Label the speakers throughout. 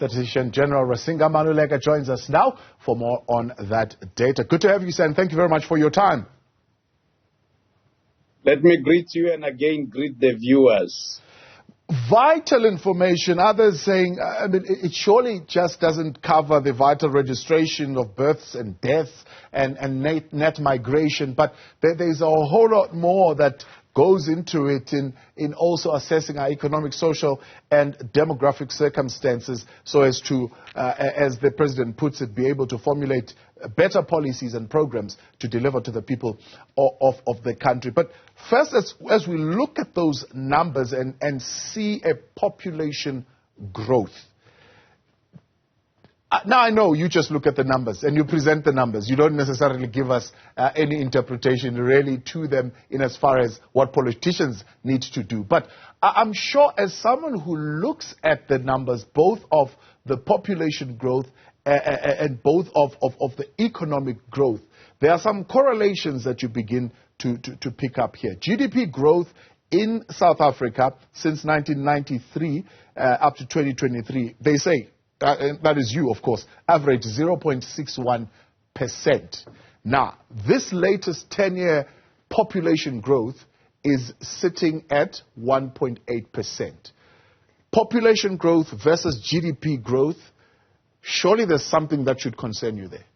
Speaker 1: Statistician-General Risenga Maluleke joins us now for more on that data. Good to have you, sir, and thank you very much for your time.
Speaker 2: Let me greet you and again greet the viewers.
Speaker 1: Vital information, others saying, it surely just doesn't cover the vital registration of births and deaths and net migration, but there's a whole lot more that goes into it in also assessing our economic, social, and demographic circumstances so as to, as the President puts it, be able to formulate better policies and programs to deliver to the people of the country. But first, as we look at those numbers and see a population growth, now I know you just look at the numbers and you present the numbers. You don't necessarily give us any interpretation really to them in as far as what politicians need to do. But I'm sure as someone who looks at the numbers, both of the population growth and both of the economic growth, there are some correlations that you begin to pick up here. GDP growth in South Africa since 1993 up to 2023, they say, that is you, of course, average 0.61%. Now, this latest 10-year population growth is sitting at 1.8%. Population growth versus GDP growth, surely there's something that should concern you there.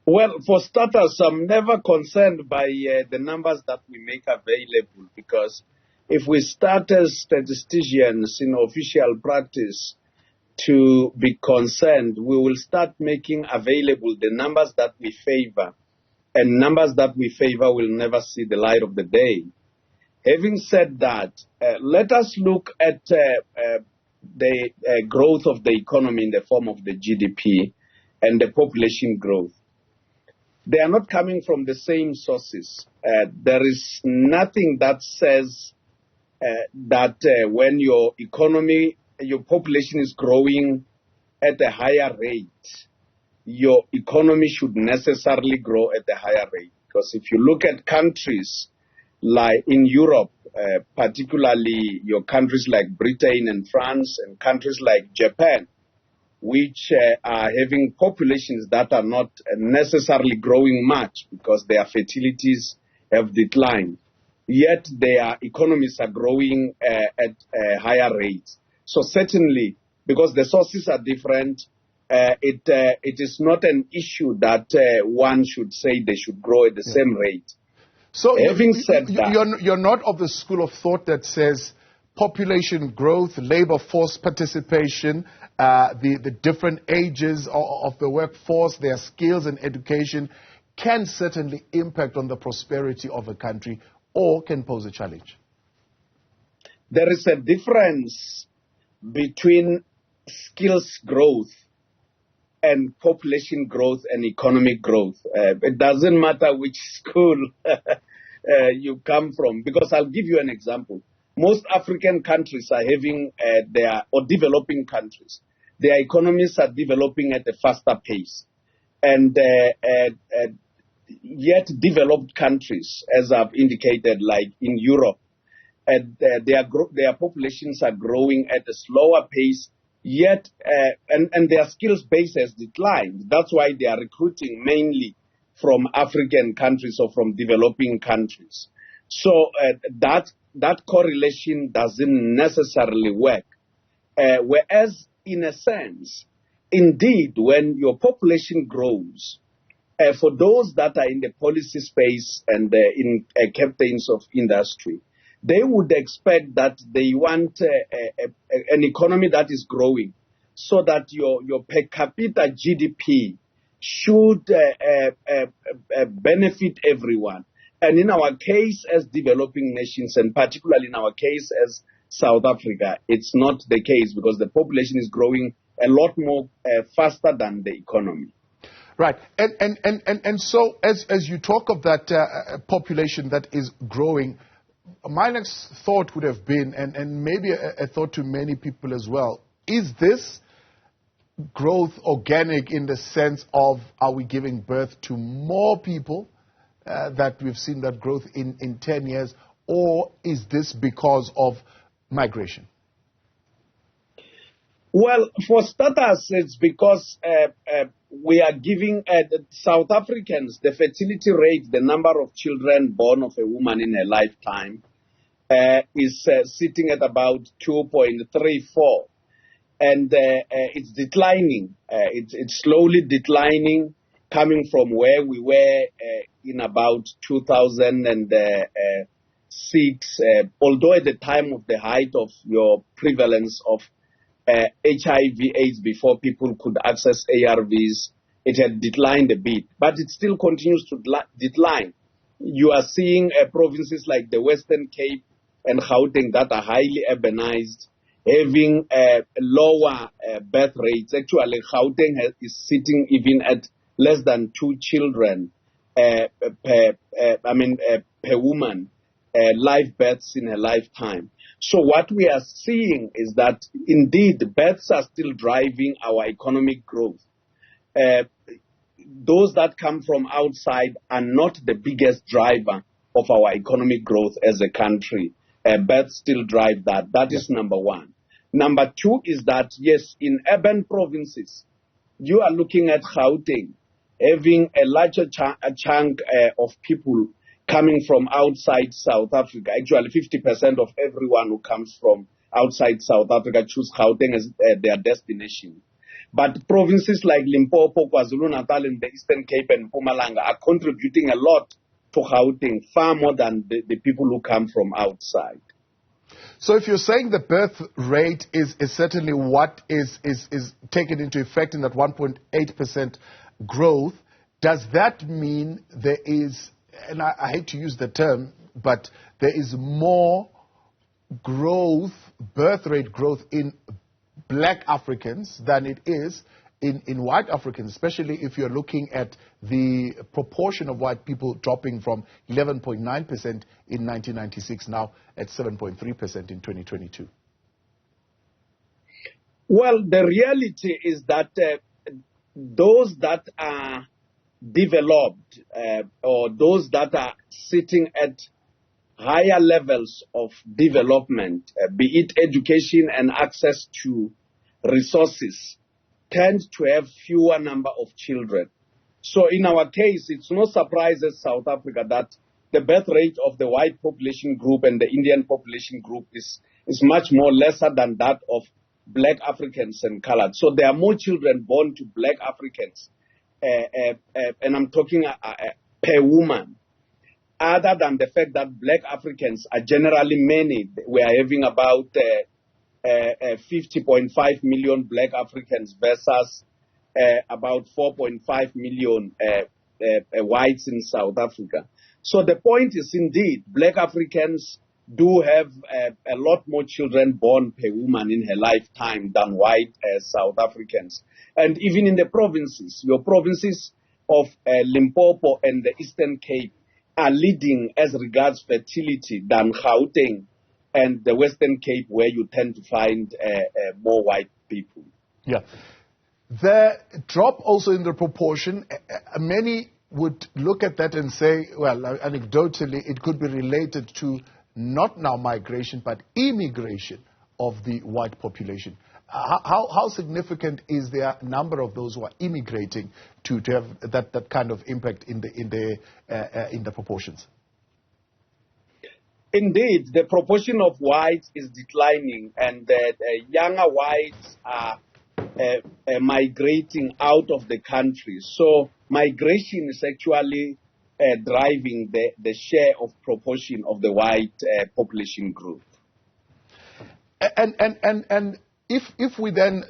Speaker 2: Well, for starters, I'm never concerned by the numbers that we make available, because if we start as statisticians in official practice to be concerned, we will start making available the numbers that we favor, and numbers that we favor will never see the light of the day. Having said that, let us look at the growth of the economy in the form of the GDP and the population growth. They are not coming from the same sources. There is nothing that says that when your economy, your population is growing at a higher rate, your economy should necessarily grow at a higher rate. Because if you look at countries like in Europe, particularly your countries like Britain and France and countries like Japan, which are having populations that are not necessarily growing much because their fertilities have declined, yet their economies are growing at a higher rate. So certainly, because the sources are different, it is not an issue that one should say they should grow at the same rate.
Speaker 1: So
Speaker 2: having said that,
Speaker 1: you're not of the school of thought that says population growth, labor force participation, the different ages of the workforce, their skills and education can certainly impact on the prosperity of a country, or can pose a challenge?
Speaker 2: There is a difference between skills growth and population growth and economic growth. It doesn't matter which school you come from, because I'll give you an example. Most African countries are having or developing countries, their economies are developing at a faster pace. And yet developed countries, as I've indicated, like in Europe, their populations are growing at a slower pace, yet and their skills base has declined. That's why they are recruiting mainly from African countries or from developing countries. So that correlation doesn't necessarily work. Whereas, in a sense, indeed, when your population grows, for those that are in the policy space and in captains of industry, they would expect that they want an economy that is growing so that your per capita GDP should benefit everyone. And in our case as developing nations, and particularly in our case as South Africa, it's not the case, because the population is growing a lot more faster than the economy.
Speaker 1: Right. And so as you talk of that population that is growing, my next thought would have been, and maybe a thought to many people as well, is this growth organic in the sense of, are we giving birth to more people that we've seen that growth in 10 years, or is this because of migration?
Speaker 2: Well, for starters, it's because we are giving South Africans the fertility rate, the number of children born of a woman in a lifetime, is sitting at about 2.34. And it's declining. It's slowly declining, coming from where we were in about 2006, although at the time of the height of your prevalence of HIV/AIDS, before people could access ARVs, it had declined a bit, but it still continues to decline. You are seeing provinces like the Western Cape and Gauteng that are highly urbanized, having lower birth rates. Actually, Gauteng is sitting even at less than 2 children per woman, live births in a lifetime. So what we are seeing is that indeed births are still driving our economic growth. Those that come from outside are not the biggest driver of our economic growth as a country. Births still drive that. That is number one. Number two is that, yes, in urban provinces, you are looking at Gauteng having a larger chunk of people coming from outside South Africa. Actually, 50% of everyone who comes from outside South Africa choose Gauteng as their destination. But provinces like Limpopo, KwaZulu-Natal, and the Eastern Cape and Mpumalanga are contributing a lot to Gauteng, far more than the people who come from outside.
Speaker 1: So if you're saying the birth rate is certainly what is taken into effect in that 1.8% growth, does that mean there is, and I hate to use the term, but there is more growth, birth rate growth in black Africans than it is in white Africans, especially if you're looking at the proportion of white people dropping from 11.9% in 1996 now at 7.3% in 2022?
Speaker 2: Well, the reality is that those that are developed or those that are sitting at higher levels of development, be it education and access to resources, tend to have fewer number of children. So in our case, it's no surprise as South Africa that the birth rate of the white population group and the Indian population group is much more lesser than that of black Africans and colored. So there are more children born to black Africans, and I'm talking per woman, other than the fact that black Africans are generally many. We are having about 50.5 million black Africans versus about 4.5 million whites in South Africa. So the point is, indeed, black Africans do have a lot more children born per woman in her lifetime than white South Africans. And even in the provinces, your provinces of Limpopo and the Eastern Cape are leading as regards fertility than Gauteng and the Western Cape, where you tend to find more white people.
Speaker 1: Yeah. The drop also in the proportion, many would look at that and say, well, anecdotally, it could be related to not now migration, but immigration of the white population. How significant is the number of those who are immigrating to have that kind of impact in the proportions?
Speaker 2: Indeed, the proportion of whites is declining, and younger whites are migrating out of the country. So migration is actually driving the share of proportion of the white population group.
Speaker 1: And if we then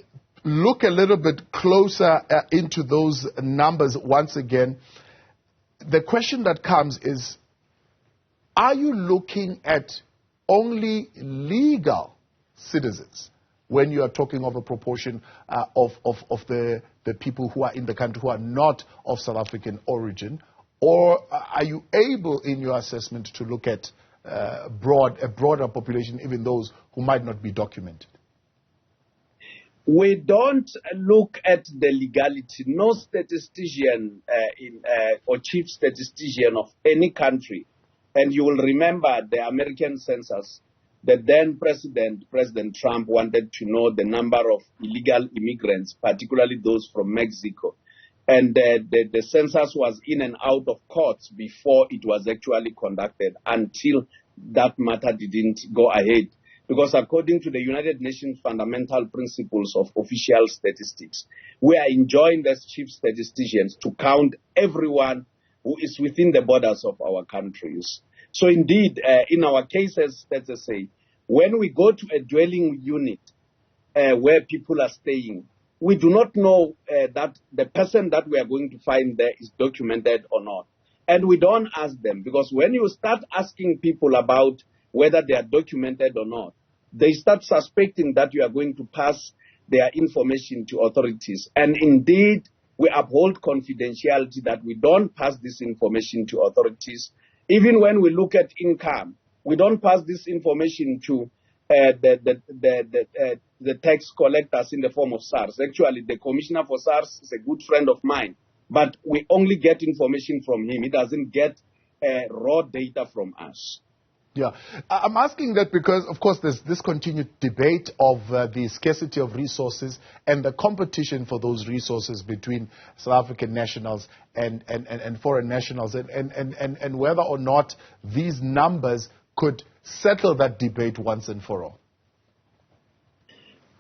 Speaker 1: look a little bit closer into those numbers once again, the question that comes is, are you looking at only legal citizens when you are talking of a proportion of the people who are in the country who are not of South African origin? Or are you able in your assessment to look at a broader population, even those who might not be documented?
Speaker 2: We don't look at the legality. No statistician or chief statistician of any country, and you will remember the American Census the then President Trump, wanted to know the number of illegal immigrants, particularly those from Mexico. And the census was in and out of courts before it was actually conducted, until that matter didn't go ahead. Because according to the United Nations fundamental principles of official statistics, we are enjoined as chief statisticians to count everyone who is within the borders of our countries. So indeed, in our cases, StatsSA, when we go to a dwelling unit where people are staying, we do not know that the person that we are going to find there is documented or not. And we don't ask them, because when you start asking people about whether they are documented or not, they start suspecting that you are going to pass their information to authorities. And indeed, we uphold confidentiality, that we don't pass this information to authorities. Even when we look at income, we don't pass this information to the tax collectors in the form of SARS. Actually, the commissioner for SARS is a good friend of mine, but we only get information from him. He doesn't get raw data from us.
Speaker 1: Yeah, I'm asking that because, of course, there's this continued debate of the scarcity of resources and the competition for those resources between South African nationals and foreign nationals, and whether or not these numbers could settle that debate once and for all.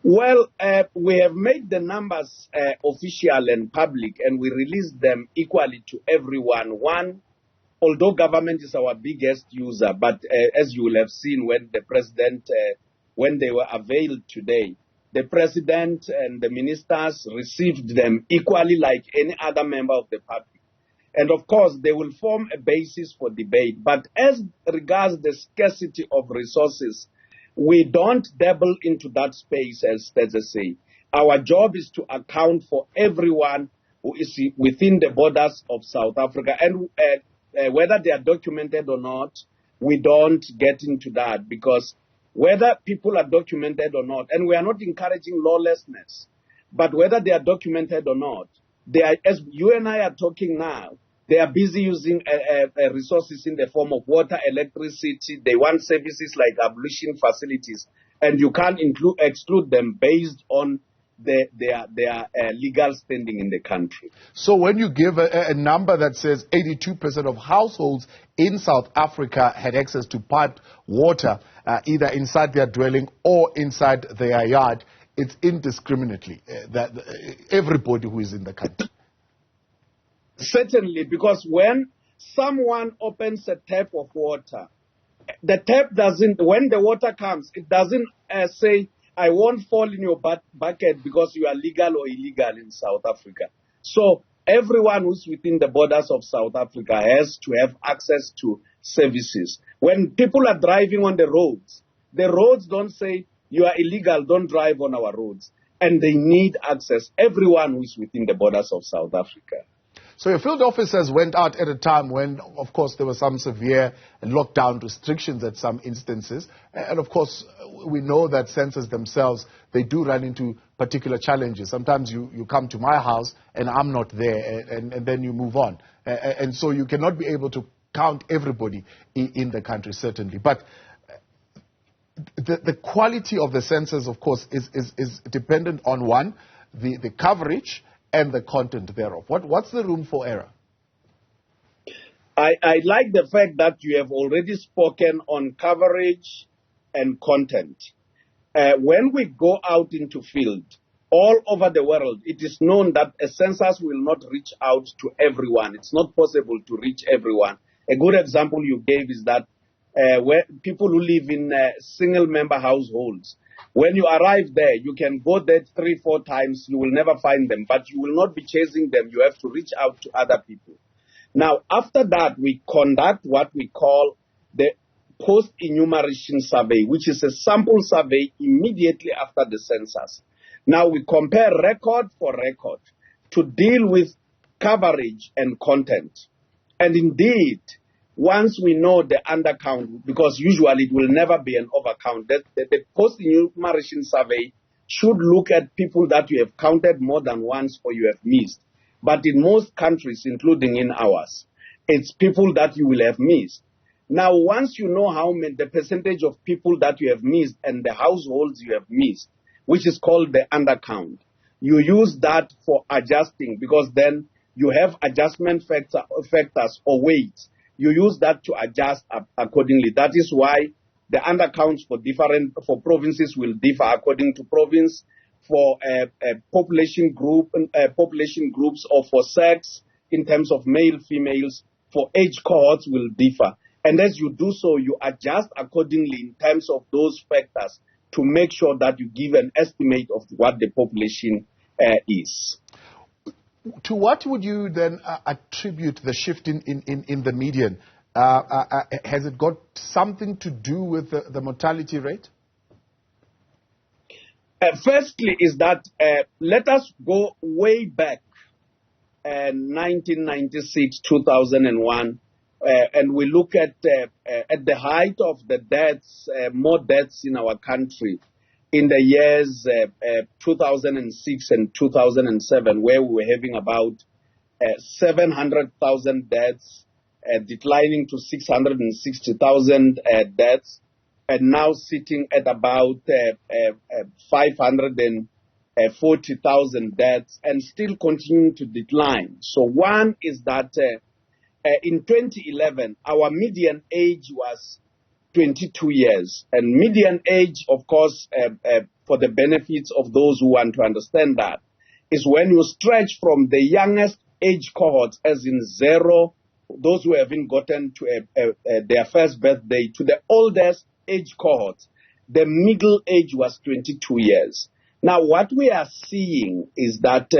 Speaker 2: Well, we have made the numbers official and public, and we released them equally to everyone. One, although government is our biggest user, but as you will have seen when the president, when they were availed today, the president and the ministers received them equally like any other member of the public. And of course, they will form a basis for debate. But as regards the scarcity of resources, we don't dabble into that space, as StatsSA. Our job is to account for everyone who is within the borders of South Africa. And whether they are documented or not, we don't get into that, because whether people are documented or not, and we are not encouraging lawlessness, but whether they are documented or not, they are, as you and I are talking now, they are busy using resources in the form of water, electricity. They want services like ablution facilities, and you can't exclude them based on their legal standing in the country.
Speaker 1: So when you give a number that says 82% of households in South Africa had access to piped water, either inside their dwelling or inside their yard, it's indiscriminately that everybody who is in the country.
Speaker 2: Certainly, because when someone opens a tap of water, the tap doesn't, when the water comes, it doesn't say, I won't fall in your bucket because you are legal or illegal in South Africa. So everyone who's within the borders of South Africa has to have access to services. When people are driving on the roads don't say, you are illegal, don't drive on our roads. And they need access, everyone who's within the borders of South Africa.
Speaker 1: So your field officers went out at a time when, of course, there were some severe lockdown restrictions at some instances. And, of course, we know that census themselves, they do run into particular challenges. Sometimes you come to my house and I'm not there, and then you move on. And so you cannot be able to count everybody in the country, certainly. But the quality of the census, of course, is dependent on, one, the coverage and the content thereof. What's the room for error?
Speaker 2: I like the fact that you have already spoken on coverage and content. When we go out into field, all over the world, it is known that a census will not reach out to everyone. It's not possible to reach everyone. A good example you gave is that where people who live in single-member households, when you arrive there, you can go there 3-4 times, you will never find them, but you will not be chasing them. You have to reach out to other people. Now, after that, we conduct what we call the post-enumeration survey, which is a sample survey immediately after the census. Now, we compare record for record to deal with coverage and content. And indeed, once we know the undercount, because usually it will never be an overcount, the post-enumeration survey should look at people that you have counted more than once or you have missed. But in most countries, including in ours, it's people that you will have missed. Now, once you know how many, the percentage of people that you have missed and the households you have missed, which is called the undercount, you use that for adjusting, because then you have adjustment factors or weights. You use that to adjust accordingly. That is why the undercounts for provinces will differ according to province, for population groups, or for sex in terms of male, females, for age cohorts will differ. And as you do so, you adjust accordingly in terms of those factors to make sure that you give an estimate of what the population is.
Speaker 1: To what would you then attribute the shift in the median? Has it got something to do with the mortality rate?
Speaker 2: Firstly, is that let us go way back, 1996, 2001, and we look at the height of the deaths, more deaths in our country in the years 2006 and 2007, where we were having about 700,000 deaths, declining to 660,000 deaths, and now sitting at about 540,000 deaths, and still continuing to decline. So one is that in 2011, our median age was 22 years. And median age, of course, for the benefits of those who want to understand that, is when you stretch from the youngest age cohort, as in 0, those who haven't gotten to their first birthday, to the oldest age cohort. The middle age was 22 years. Now, what we are seeing is that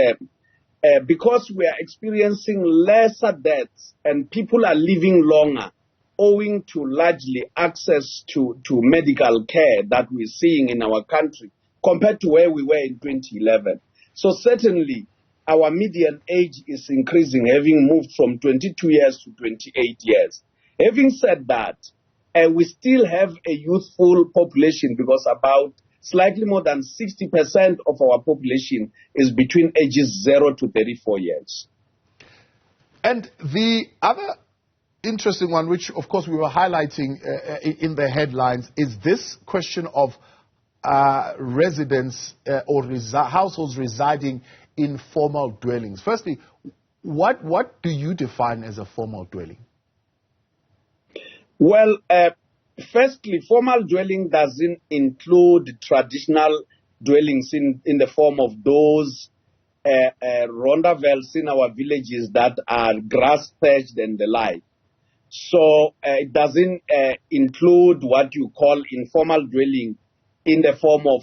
Speaker 2: because we are experiencing lesser deaths and people are living longer, owing to largely access to medical care that we're seeing in our country compared to where we were in 2011. So certainly, our median age is increasing, having moved from 22 years to 28 years. Having said that, we still have a youthful population, because about slightly more than 60% of our population is between ages 0 to 34 years.
Speaker 1: And the other interesting one, which of course we were highlighting in the headlines, is this question of residents or households residing in formal dwellings. Firstly, what do you define as a formal dwelling?
Speaker 2: Well, firstly, formal dwelling doesn't include traditional dwellings in the form of those rondavels in our villages that are grass-thatched and the like. So it doesn't include what you call informal dwelling in the form of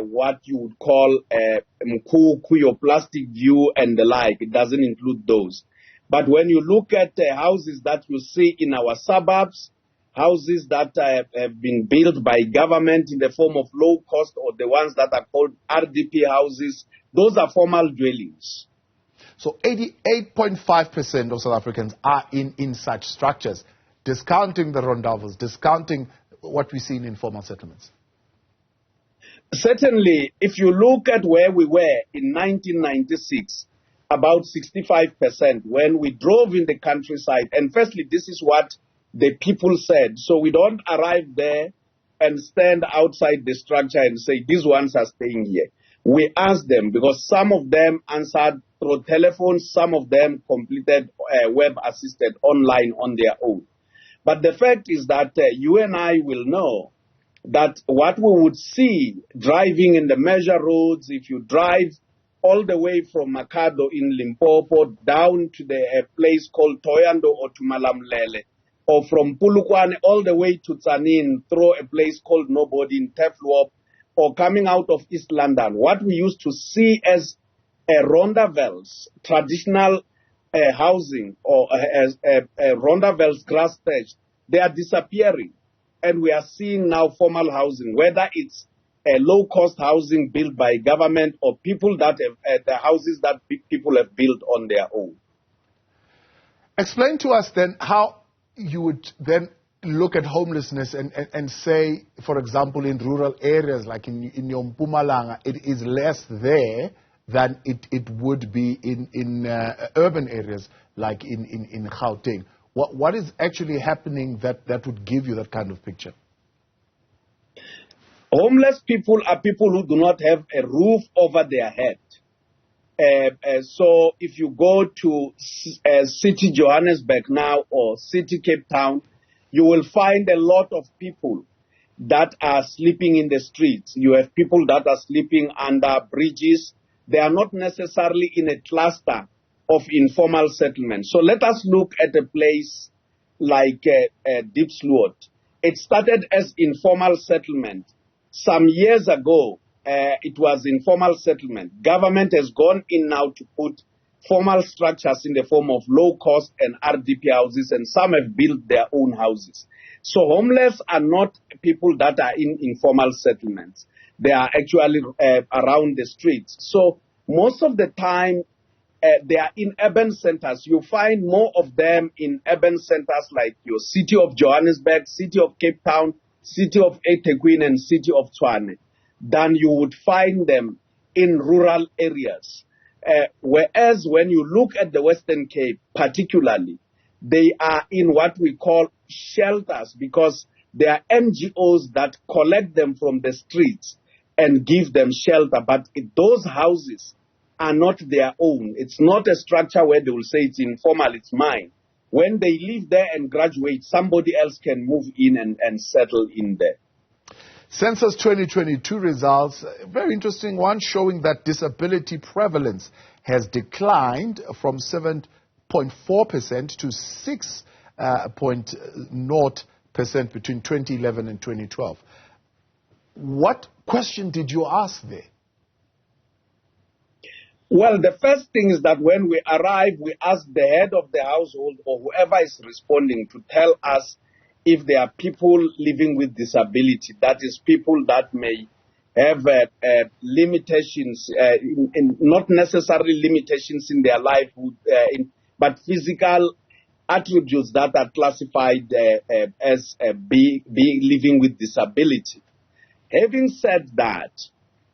Speaker 2: what you would call mkuku or plastic view and the like. It doesn't include those. But when you look at houses that you see in our suburbs, houses that have been built by government in the form of low cost, or the ones that are called RDP houses, those are formal dwellings.
Speaker 1: So 88.5% of South Africans are in such structures, discounting the rondavels, discounting what we see in informal settlements.
Speaker 2: Certainly, if you look at where we were in 1996, about 65% when we drove in the countryside, and firstly, this is what the people said. So we don't arrive there and stand outside the structure and say, these ones are staying here. We asked them, because some of them answered through telephone, some of them completed web-assisted online on their own. But the fact is that you and I will know that what we would see driving in the major roads, if you drive all the way from Makado in Limpopo down to the place called Toyando or to Malamlele, or from Pulukwane all the way to Tsanin through a place called Nobody in Tefluop, or coming out of East London, what we used to see as rondavels, traditional housing, or as rondavels grass thatched, they are disappearing. And we are seeing now formal housing, whether it's low-cost housing built by government or people that have the houses that people have built on their own.
Speaker 1: Explain to us then how you would then look at homelessness and say, for example, in rural areas like in your Mpumalanga, it is less there than it would be in urban areas like in Gauteng. What is actually happening that would give you that kind of picture?
Speaker 2: Homeless people are people who do not have a roof over their head. So if you go to City Johannesburg now or City Cape Town, you will find a lot of people that are sleeping in the streets. You have people that are sleeping under bridges. They are not necessarily in a cluster of informal settlement. So let us look at a place like Diepsloot. It started as informal settlement. Some years ago, it was informal settlement. Government has gone in now to put formal structures in the form of low-cost and RDP houses, and some have built their own houses. So homeless are not people that are in informal settlements. They are actually around the streets. So most of the time, they are in urban centers. You find more of them in urban centers like your City of Johannesburg, City of Cape Town, City of eThekwini, and City of Tshwane, than you would find them in rural areas. Whereas when you look at the Western Cape particularly, they are in what we call shelters, because there are NGOs that collect them from the streets and give them shelter. But those houses are not their own. It's not a structure where they will say it's informal, it's mine. When they live there and graduate, somebody else can move in and settle in there.
Speaker 1: Census 2022 results, a very interesting one, showing that disability prevalence has declined from 7.4% to 6.0% between 2011 and 2012. What question did you ask there?
Speaker 2: Well, the first thing is that when we arrive, we ask the head of the household or whoever is responding to tell us if there are people living with disability, that is, people that may have limitations, not necessarily limitations in their livelihood, but physical attributes that are classified as being living with disability. Having said that,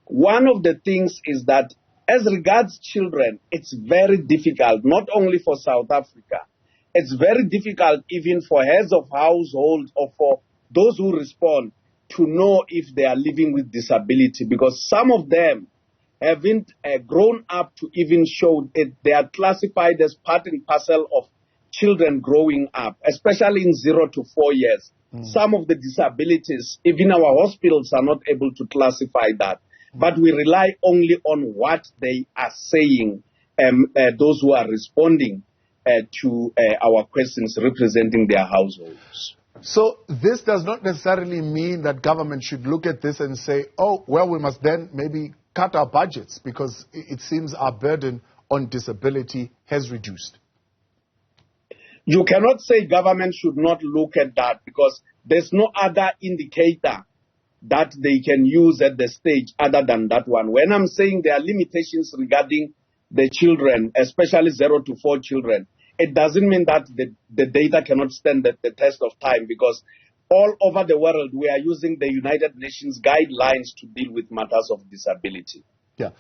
Speaker 2: one of the things is that as regards children, it's very difficult, not only for South Africa, it's very difficult even for heads of household or for those who respond to know if they are living with disability, because some of them haven't grown up to even show it. They are classified as part and parcel of children growing up, especially in 0 to 4 years. Some of the disabilities, even our hospitals are not able to classify that. But we rely only on what they are saying, those who are responding to our questions representing their households.
Speaker 1: So this does not necessarily mean that government should look at this and say, oh, well, we must then maybe cut our budgets because it seems our burden on disability has reduced.
Speaker 2: You cannot say government should not look at that because there's no other indicator that they can use at the stage other than that one. When I'm saying there are limitations regarding the children, especially 0 to 4 children, it doesn't mean that the data cannot stand the test of time, because all over the world we are using the United Nations guidelines to deal with matters of disability.
Speaker 1: Yeah.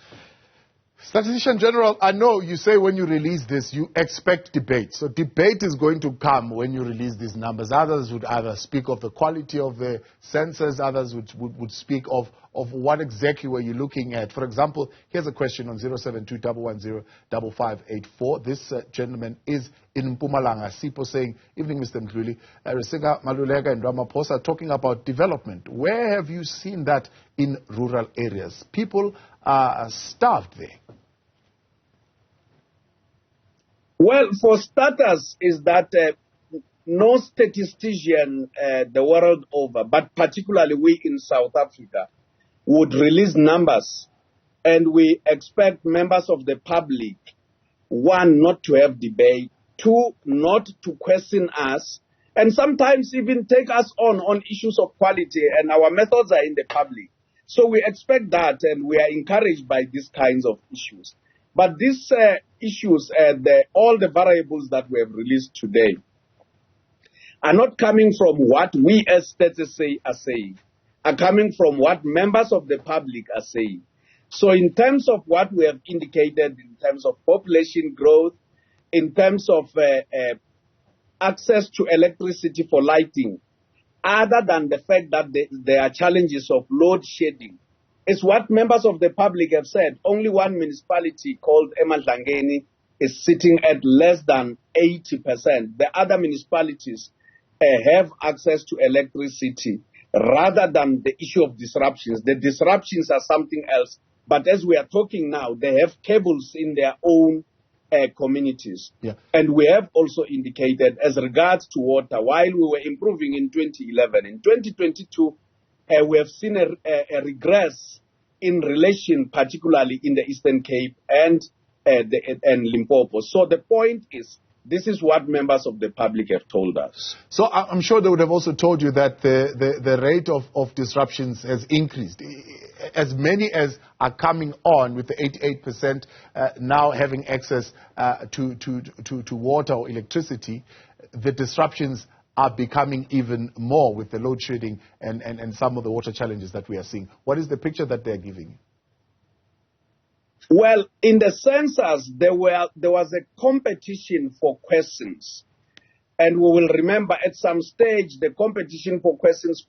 Speaker 1: Statistician General, I know you say when you release this, you expect debate. So debate is going to come when you release these numbers. Others would either speak of the quality of the census, others would speak of what exactly were you looking at. For example, here's a question on 072-110-5584. This gentleman is in Mpumalanga, Sipo, saying, evening, Mr. Mdluli, Risenga Maluleke and Ramaphosa talking about development. Where have you seen that in rural areas? People are starved there.
Speaker 2: Well, for starters, is that no statistician the world over, but particularly we in South Africa, would release numbers, and we expect members of the public, one, not to have debate, two, not to question us, and sometimes even take us on issues of quality, and our methods are in the public. So we expect that, and we are encouraged by these kinds of issues. But these issues, all the variables that we have released today, are not coming from what we as StatsSA are saying, are coming from what members of the public are saying. So in terms of what we have indicated, in terms of population growth, in terms of access to electricity for lighting, other than the fact that there are challenges of load shedding. It's what members of the public have said. Only one municipality called eMadlangeni is sitting at less than 80%. The other municipalities have access to electricity rather than the issue of disruptions. The disruptions are something else. But as we are talking now, they have cables in their own communities. Yeah. And we have also indicated as regards to water, while we were improving in 2011, in 2022, we have seen a regress in relation, particularly in the Eastern Cape and Limpopo. So the point is, this is what members of the public have told us.
Speaker 1: So I'm sure they would have also told you that the rate of disruptions has increased. As many as are coming on with the 88% now having access to water or electricity, the disruptions are becoming even more with the load shedding and some of the water challenges that we are seeing. What is the picture that they're giving?
Speaker 2: Well, in the census, there was a competition for questions. And we will remember at some stage, the competition for questions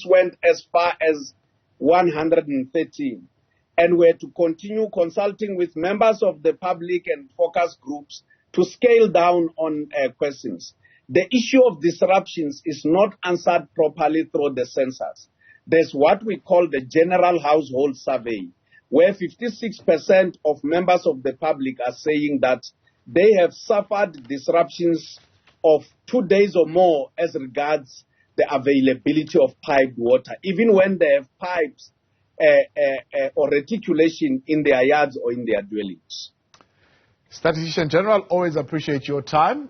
Speaker 2: went as far as 113. And we had to continue consulting with members of the public and focus groups to scale down on questions. The issue of disruptions is not answered properly through the census. There's what we call the General Household Survey, where 56% of members of the public are saying that they have suffered disruptions of 2 days or more as regards the availability of piped water, even when they have pipes or reticulation in their yards or in their dwellings.
Speaker 1: Statistician General, always appreciate your time.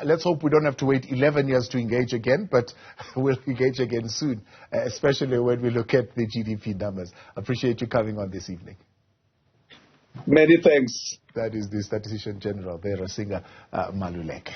Speaker 1: Let's hope we don't have to wait 11 years to engage again, but we'll engage again soon, especially when we look at the GDP numbers. Appreciate you coming on this evening.
Speaker 2: Many thanks.
Speaker 1: That is the Statistician General, Risenga Maluleke.